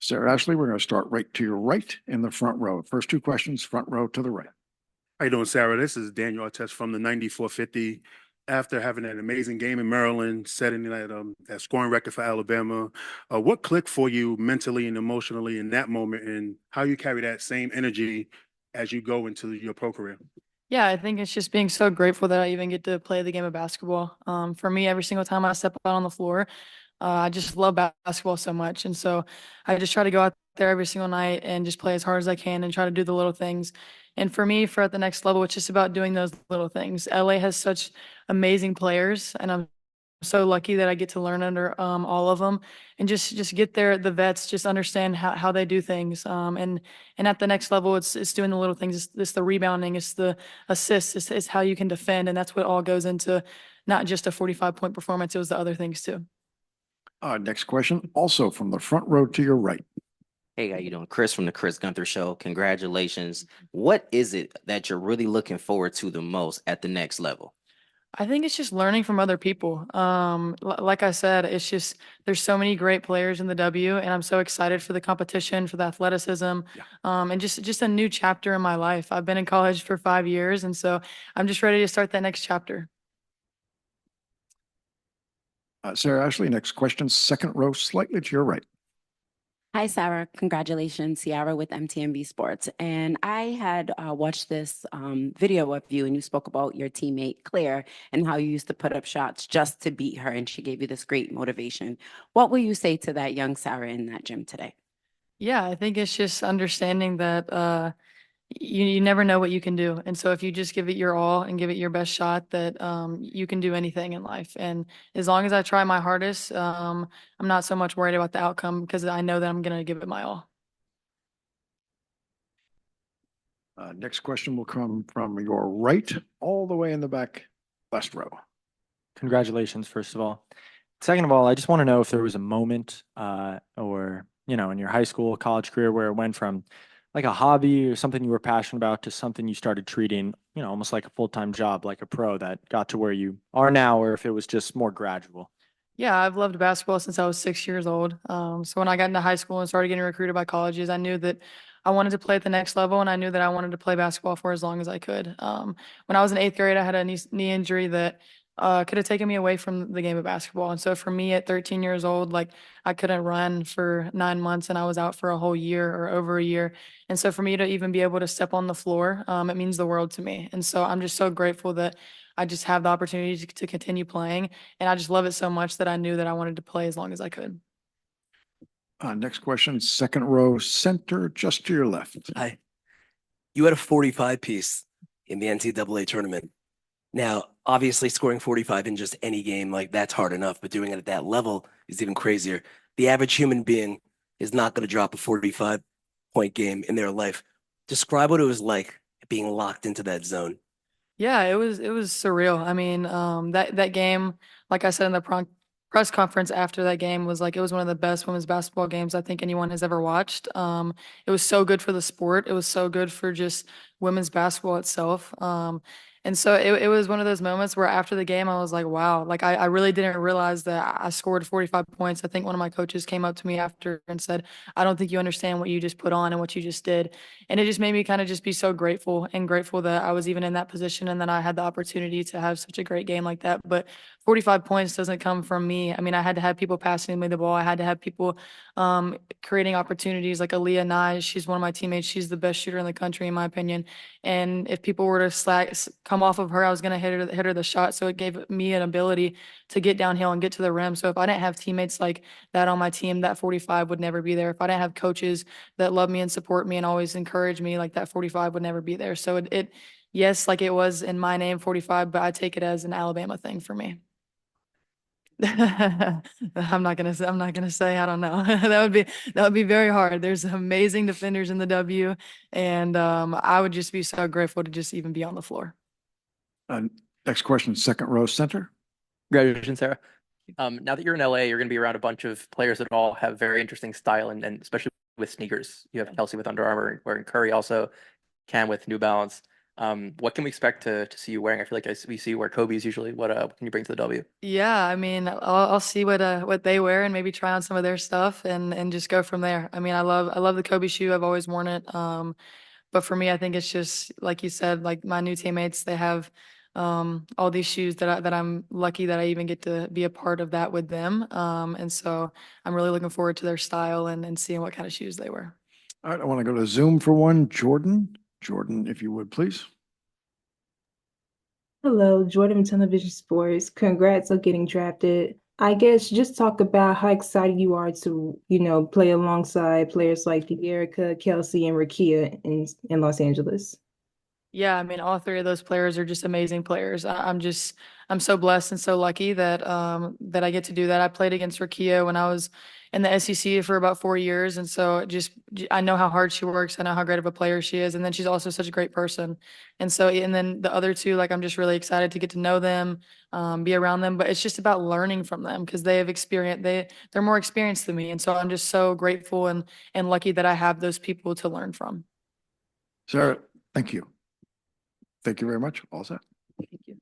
Sarah Ashlee, we're going to start right to your right in the front row. First two questions, front row to the right. How you doing, Sarah? This is Daniel Artest from the 9450. After having an amazing game in Maryland, setting that scoring record for Alabama, what clicked for you mentally and emotionally in that moment, and how you carry that same energy as you go into your pro career? Yeah, I think it's just being so grateful that I even get to play the game of basketball. For me, every single time I step out on the floor, I just love basketball so much. And so I just try to go out there every single night and just play as hard as I can and try to do the little things. And for me, for at the next level, it's just about doing those little things. LA has such amazing players, and I'm so lucky that I get to learn under all of them and just get there. The vets just understand how they do things. And at the next level, it's doing the little things. It's the rebounding, it's the assists, it's how you can defend, and that's what all goes into not just a 45-point performance. It was the other things too. Next question, also from the front row to your right. Hey, how you doing? Chris from the Chris Gunther Show. Congratulations. What is it that you're really looking forward to the most at the next level? I think it's just learning from other people. Like I said, it's just there's so many great players in the W, and I'm so excited for the competition, for the athleticism, and just a new chapter in my life. I've been in college for 5 years, and so I'm just ready to start that next chapter. Sarah Ashlee, next question, second row, slightly to your right. Hi, Sarah. Congratulations, Ciara with MTMB Sports. And I had watched this video of you, and you spoke about your teammate, Claire, and how you used to put up shots just to beat her, and she gave you this great motivation. What will you say to that young Sarah in that gym today? Yeah, I think it's just understanding that you never know what you can do. And so if you just give it your all and give it your best shot, that you can do anything in life. And as long as I try my hardest, I'm not so much worried about the outcome because I know that I'm going to give it my all. Next question will come from your right, all the way in the back, last row. Congratulations, first of all. Second of all, I just want to know if there was a moment or, in your high school, college career where it went from like a hobby or something you were passionate about to something you started treating, almost like a full-time job, like a pro that got to where you are now, or if it was just more gradual. Yeah, I've loved basketball since I was 6 years old. So when I got into high school and started getting recruited by colleges, I knew that I wanted to play at the next level, and I knew that I wanted to play basketball for as long as I could. When I was in eighth grade, I had a knee injury that could have taken me away from the game of basketball. And so for me at 13 years old, like I couldn't run for 9 months and I was out for a whole year or over a year. And so for me to even be able to step on the floor, it means the world to me. And so I'm just so grateful that I just have the opportunity to continue playing. And I just love it so much that I knew that I wanted to play as long as I could. Next question, second row, center, just to your left. Hi. You had a 45 piece in the NCAA tournament. Now, obviously, scoring 45 in just any game, like that's hard enough, but doing it at that level is even crazier. The average human being is not going to drop a 45-point game in their life. Describe what it was like being locked into that zone. Yeah, it was surreal. I mean, that game, like I said in the press conference after that game, was like it was one of the best women's basketball games I think anyone has ever watched. It was so good for the sport. It was so good for just women's basketball itself. And so it was one of those moments where after the game, I was like, wow, like I really didn't realize that I scored 45 points. I think one of my coaches came up to me after and said, I don't think you understand what you just put on and what you just did. And it just made me kind of just be so grateful that I was even in that position and that I had the opportunity to have such a great game like that. But 45 points doesn't come from me. I mean, I had to have people passing me the ball. I had to have people creating opportunities like Aaliyah Nye. She's one of my teammates. She's the best shooter in the country, in my opinion. And if people were to come off of her, I was going to hit her the shot. So it gave me an ability to get downhill and get to the rim. So if I didn't have teammates like that on my team, that 45 would never be there. If I didn't have coaches that love me and support me and always encourage me, like that 45 would never be there. So yes, like it was in my name 45, but I take it as an Alabama thing for me. I'm not gonna say I don't know. that would be very hard. There's amazing defenders in the W, and I would just be so grateful to just even be on the floor. Next question, second row, center. Congratulations, Sarah. Now that you're in LA, you're going to be around a bunch of players that all have very interesting style, and especially with sneakers. You have Kelsey with Under Armour, wearing Curry also, Cam with New Balance. What can we expect to see you wearing? I feel like we see you wear Kobe's usually. What can you bring to the W? Yeah, I mean, I'll see what they wear and maybe try on some of their stuff and just go from there. I mean, I love the Kobe shoe. I've always worn it. But for me, I think it's just like you said, like my new teammates, they have all these shoes that I'm lucky that I even get to be a part of that with them. And so I'm really looking forward to their style and seeing what kind of shoes they wear. All right, I want to go to Zoom for one. Jordan, if you would, please. Hello, Jordan from Television Sports. Congrats on getting drafted. I guess just talk about how excited you are to, play alongside players like Erica, Kelsey, and Rakia in Los Angeles. Yeah, I mean, all three of those players are just amazing players. I'm so blessed and so lucky that I get to do that. I played against Rakia when I was in the SEC for about 4 years, and so I know how hard she works. I know how great of a player she is, and then she's also such a great person. And then the other two, like I'm just really excited to get to know them, be around them. But it's just about learning from them because they have experience. They're more experienced than me, and so I'm just so grateful and lucky that I have those people to learn from. Sarah, thank you. Thank you very much. All set. Thank you.